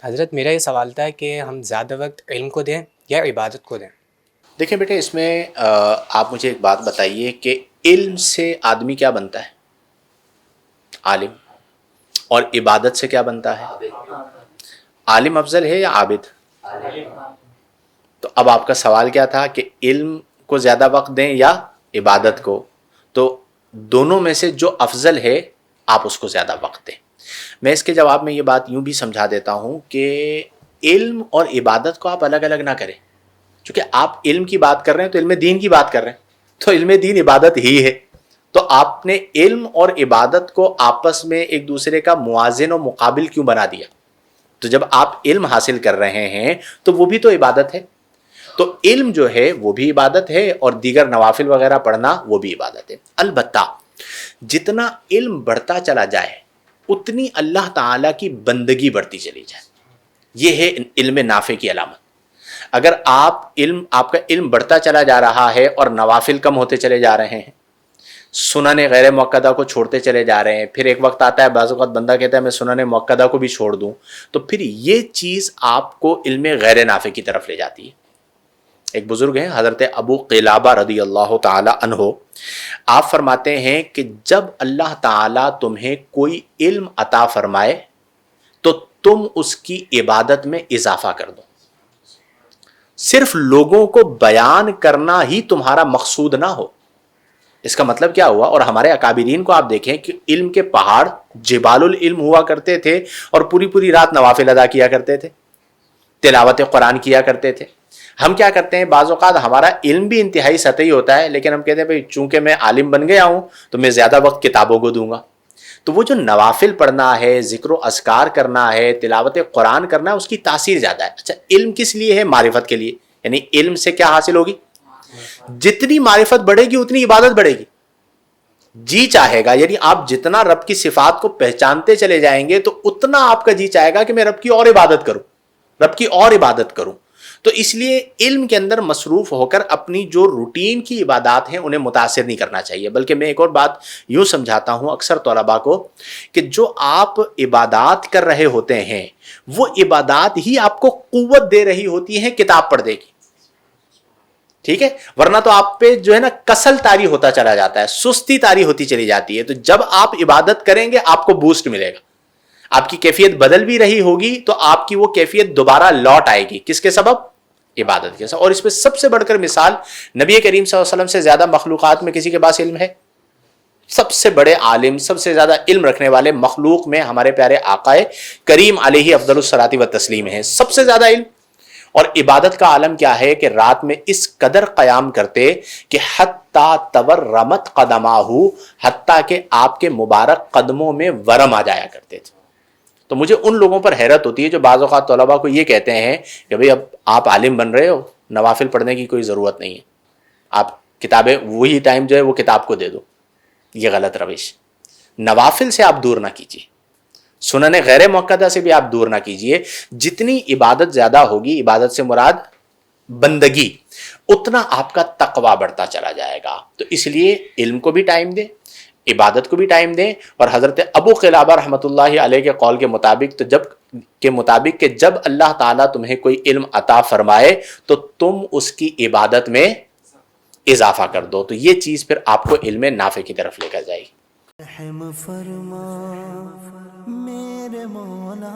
حضرت میرا یہ سوال تھا کہ ہم زیادہ وقت علم کو دیں یا عبادت کو دیں؟ دیکھیں بیٹے، اس میں آپ مجھے ایک بات بتائیے کہ علم سے آدمی کیا بنتا ہے؟ عالم. اور عبادت سے کیا بنتا ہے؟ عالم افضل ہے یا عابد؟ تو اب آپ کا سوال کیا تھا کہ علم کو زیادہ وقت دیں یا عبادت کو؟ تو دونوں میں سے جو افضل ہے آپ اس کو زیادہ وقت دیں. میں اس کے جواب میں یہ بات یوں بھی سمجھا دیتا ہوں کہ علم اور عبادت کو آپ الگ الگ نہ کریں. چونکہ آپ علم کی بات کر رہے ہیں تو علم دین کی بات کر رہے ہیں، تو علم دین عبادت ہی ہے. تو آپ نے علم اور عبادت کو آپس میں ایک دوسرے کا موازن و مقابل کیوں بنا دیا؟ تو جب آپ علم حاصل کر رہے ہیں تو وہ بھی تو عبادت ہے. تو علم جو ہے وہ بھی عبادت ہے اور دیگر نوافل وغیرہ پڑھنا وہ بھی عبادت ہے. البتہ جتنا علم بڑھتا چلا جائے اتنی اللہ تعالیٰ کی بندگی بڑھتی چلی جائے. یہ ہے علم نافع کی علامت. اگر آپ کا علم بڑھتا چلا جا رہا ہے اور نوافل کم ہوتے چلے جا رہے ہیں، سنن غیر مؤکدہ کو چھوڑتے چلے جا رہے ہیں، پھر ایک وقت آتا ہے بعض اوقات بندہ کہتا ہے میں سنن مؤکدہ کو بھی چھوڑ دوں، تو پھر یہ چیز آپ کو علم غیر نافع کی طرف لے جاتی ہے. ایک بزرگ ہیں حضرت ابو قلابہ رضی اللہ تعالی عنہ، آپ فرماتے ہیں کہ جب اللہ تعالیٰ تمہیں کوئی علم عطا فرمائے تو تم اس کی عبادت میں اضافہ کر دو. صرف لوگوں کو بیان کرنا ہی تمہارا مقصود نہ ہو. اس کا مطلب کیا ہوا؟ اور ہمارے اکابرین کو آپ دیکھیں کہ علم کے پہاڑ جبال العلم ہوا کرتے تھے اور پوری پوری رات نوافل ادا کیا کرتے تھے، تلاوت قرآن کیا کرتے تھے. ہم کیا کرتے ہیں؟ بعض اوقات ہمارا علم بھی انتہائی سطحی ہوتا ہے، لیکن ہم کہتے ہیں بھائی چونکہ میں عالم بن گیا ہوں تو میں زیادہ وقت کتابوں کو دوں گا. تو وہ جو نوافل پڑھنا ہے، ذکر و اذکار کرنا ہے، تلاوت قرآن کرنا ہے، اس کی تاثیر زیادہ ہے. اچھا، علم کس لیے ہے؟ معرفت کے لیے. یعنی علم سے کیا حاصل ہوگی؟ جتنی معرفت بڑھے گی اتنی عبادت بڑھے گی. جی چاہے گا، یعنی آپ جتنا رب کی صفات کو پہچانتے چلے جائیں گے تو اتنا آپ کا جی چاہے گا کہ میں رب کی اور عبادت کروں، رب کی اور عبادت کروں. تو اس لیے علم کے اندر مصروف ہو کر اپنی جو روٹین کی عبادات ہیں انہیں متاثر نہیں کرنا چاہیے. بلکہ میں ایک اور بات یوں سمجھاتا ہوں اکثر طلباء کو کہ جو آپ عبادات کر رہے ہوتے ہیں وہ عبادات ہی آپ کو قوت دے رہی ہوتی ہیں کتاب پڑھنے کی. ٹھیک ہے؟ ورنہ تو آپ پہ جو ہے نا کسل طاری ہوتا چلا جاتا ہے، سستی طاری ہوتی چلی جاتی ہے. تو جب آپ عبادت کریں گے آپ کو بوسٹ ملے گا، آپ کی کیفیت بدل بھی رہی ہوگی تو آپ کی وہ کیفیت دوبارہ لوٹ آئے گی. کس کے سبب؟ عبادت کے سبب. اور اس پہ سب سے بڑھ کر مثال نبی کریم صلی اللہ علیہ وسلم سے زیادہ مخلوقات میں کسی کے پاس علم ہے؟ سب سے بڑے عالم، سب سے زیادہ علم رکھنے والے مخلوق میں ہمارے پیارے آقا کریم علیہ افضل الصلاۃ والتسلیم ہیں، سب سے زیادہ علم. اور عبادت کا عالم کیا ہے کہ رات میں اس قدر قیام کرتے کہ حتیٰ تورمت قدماہ، حتیٰ کہ آپ کے مبارک قدموں میں ورم آ جایا کرتے تھے. تو مجھے ان لوگوں پر حیرت ہوتی ہے جو بعض اوقات طلباء کو یہ کہتے ہیں کہ بھئی اب آپ عالم بن رہے ہو، نوافل پڑھنے کی کوئی ضرورت نہیں ہے، آپ کتابیں وہی ٹائم جو ہے وہ کتاب کو دے دو. یہ غلط روش. نوافل سے آپ دور نہ کیجیے، سنن غیر مؤکدہ سے بھی آپ دور نہ کیجیے. جتنی عبادت زیادہ ہوگی، عبادت سے مراد بندگی، اتنا آپ کا تقویٰ بڑھتا چلا جائے گا. تو اس لیے علم کو بھی ٹائم دیں، عبادت کو بھی ٹائم دیں. اور حضرت ابو قلابہ رحمۃ اللہ علیہ کے قول کے مطابق کہ جب اللہ تعالیٰ تمہیں کوئی علم عطا فرمائے تو تم اس کی عبادت میں اضافہ کر دو. تو یہ چیز پھر آپ کو علم نافع کی طرف لے کر جائے گی. رحم فرما میرے مولا.